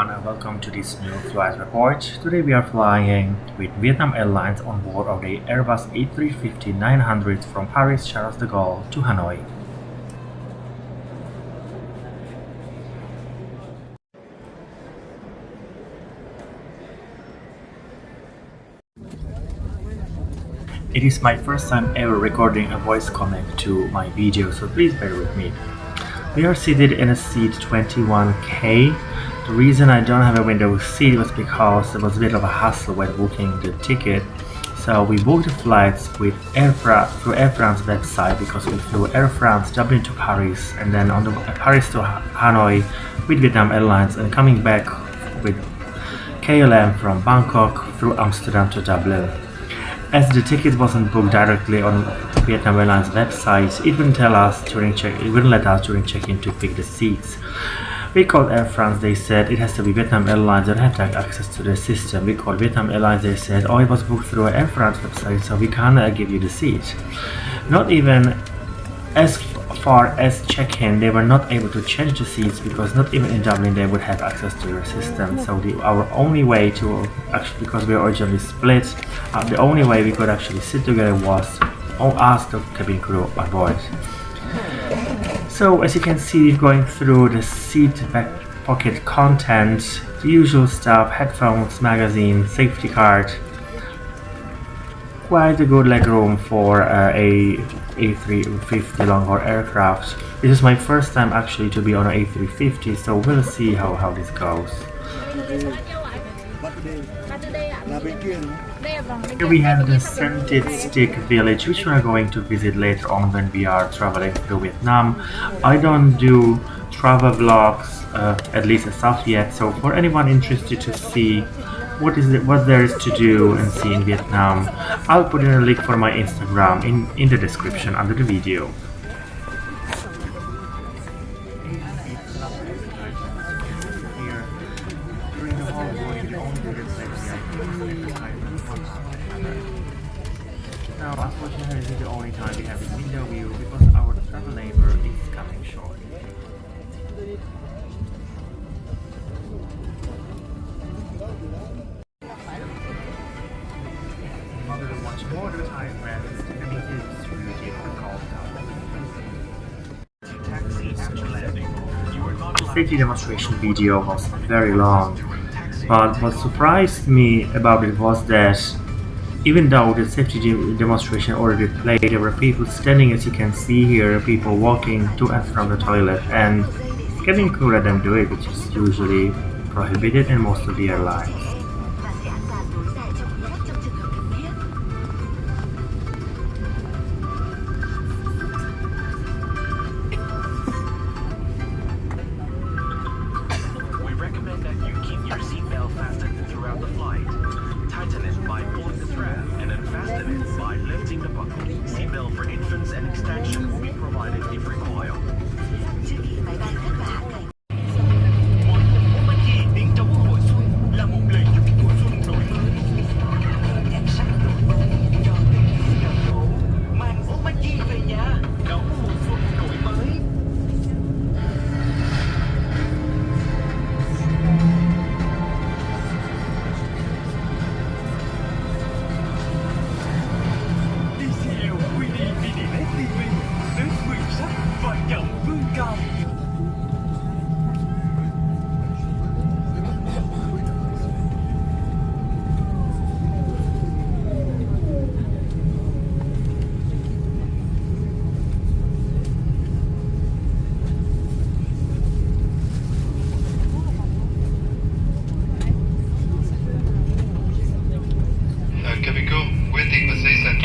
everyone and welcome to this new flight report. Today we are flying with Vietnam Airlines on board of the Airbus A350-900 from Paris Charles de Gaulle to Hanoi. It is my first time ever recording a voice comment to my video, so please bear with me. We are seated in a seat 21K. The reason I don't have a window seat was because there was a bit of a hassle when booking the ticket. So we booked the flights with through Air France website because we flew Air France Dublin to Paris and then on the Paris to Hanoi with Vietnam Airlines and coming back with KLM from Bangkok through Amsterdam to Dublin. As the ticket wasn't booked directly on Vietnam Airlines website, it wouldn't let us during check-in to pick the seats. We called Air France, they said it has to be Vietnam Airlines, they don't have access to the system. We called Vietnam Airlines, they said, oh, it was booked through Air France website, so we can't give you the seat. Not even as far as check-in, they were not able to change the seats because not even in Dublin they would have access to your system. So our only way to actually, because we were originally split, the only way we could actually sit together was ask the cabin crew on board. So as you can see, going through the seat back pocket content, the usual stuff, headphones, magazine, safety card. Quite a good legroom for a A350 long-haul aircraft. This is my first time actually to be on an A350, so we'll see how this goes. Here we have the Scented Stick Village, which we are going to visit later on when we are traveling through Vietnam. I don't do travel vlogs, at least as of yet, so for anyone interested to see what there is to do and see in Vietnam, I'll put in a link for my Instagram in the description under the video. Now, unfortunately, this is the only time we have a window view because our travel labor is coming short. More the time when the safety demonstration video was very long, but what surprised me about it was that even though the safety demonstration already played, there were people standing, as you can see here, people walking to and from the toilet, and cabin crew let them do it, which is usually prohibited in most of the airlines. Cabin crew, waiting for station.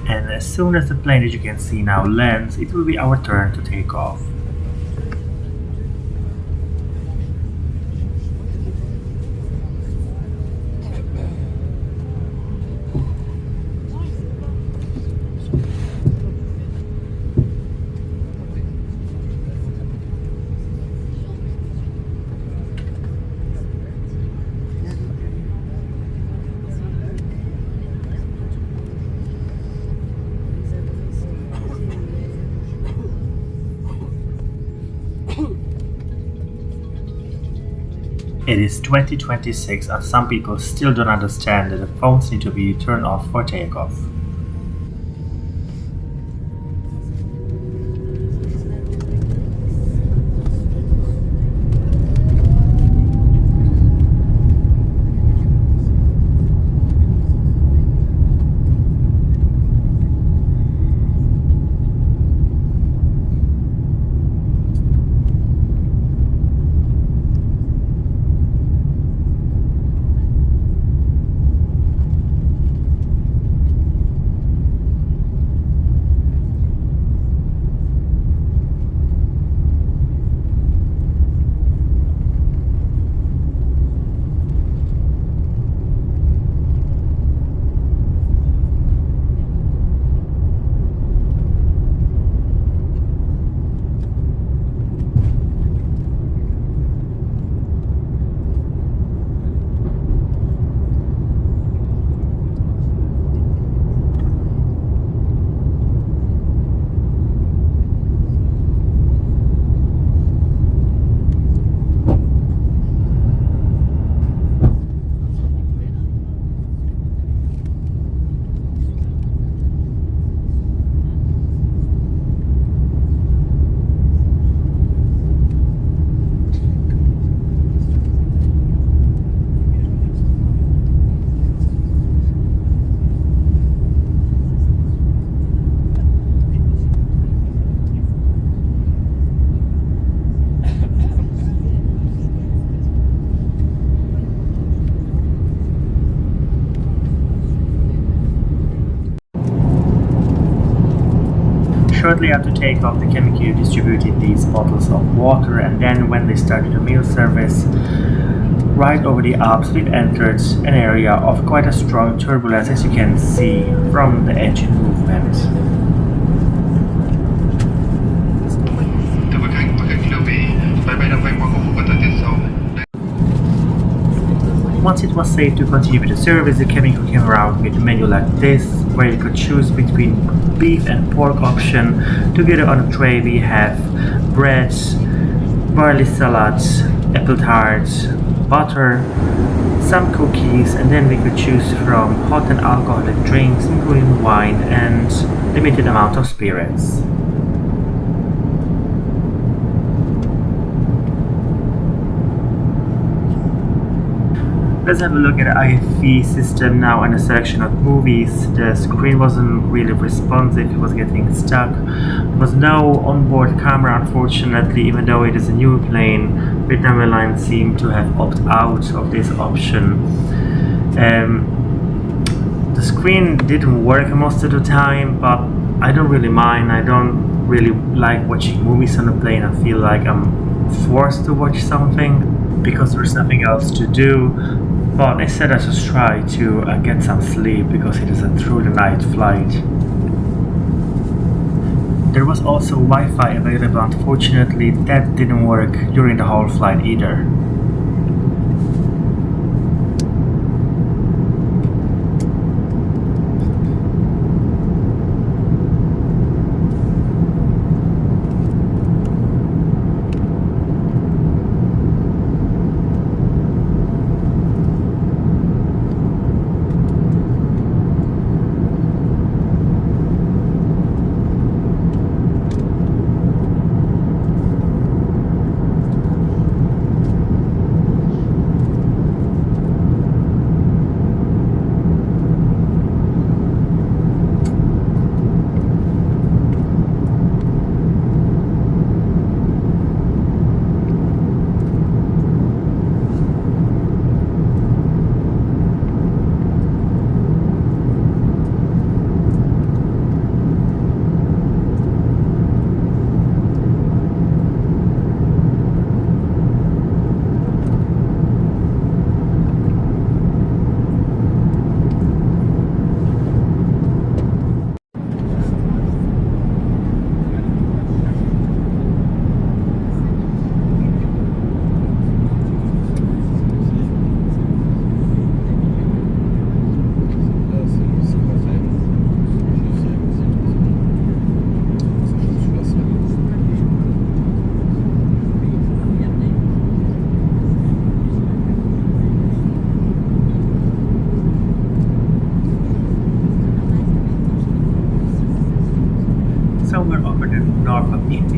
And as soon as the plane, as you can see now, lands, it will be our turn to take off. It is 2026 and some people still don't understand that the phones need to be turned off for takeoff. Shortly after takeoff, the cabin crew distributed these bottles of water, and then when they started the meal service, right over the Alps, we've entered an area of quite a strong turbulence, as you can see from the engine movement. Thưa quý khách lưu ý, máy bay đang bay qua khu vực có thời tiết xấu. Once it was safe to continue with the service, the cabin crew came around with a menu like this, where you could choose between beef and pork option. Together on a tray we have bread, barley salad, apple tart, butter, some cookies, and then we could choose from hot and alcoholic drinks, including wine and limited amount of spirits. Let's have a look at the IFE system now and a selection of movies. The screen wasn't really responsive, it was getting stuck. There was no onboard camera, unfortunately, even though it is a new plane. Vietnam Airlines seemed to have opted out of this option. The screen didn't work most of the time, but I don't really mind. I don't really like watching movies on a plane. I feel like I'm forced to watch something because there's nothing else to do. But I said I should try to get some sleep because it is a through the night flight. There was also Wi-Fi available. Unfortunately, that didn't work during the whole flight either.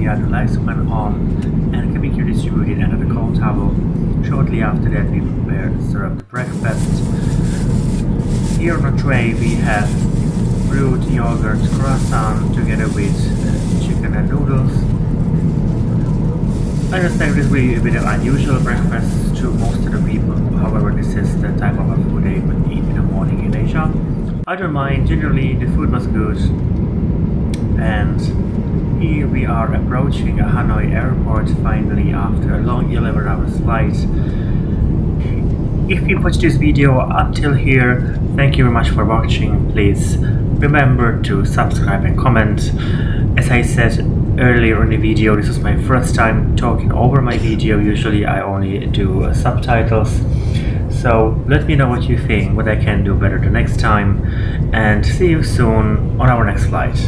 area, the lights went on, and chemical distributed under the cold towel. Shortly after that, we were served breakfast. Here on a tray, we have fruit, yogurt, croissant, together with chicken and noodles. I understand this will be a bit of unusual breakfast to most of the people. However, this is the type of food they would eat in the morning in Asia. I don't mind. Generally, the food was good. And here we are approaching Hanoi airport finally after a long 11-hour flight. If you watched this video until here, thank you very much for watching. Please remember to subscribe and comment. As I said earlier in the video, this was my first time talking over my video. Usually I only do subtitles. So let me know what you think, what I can do better the next time, and see you soon on our next flight.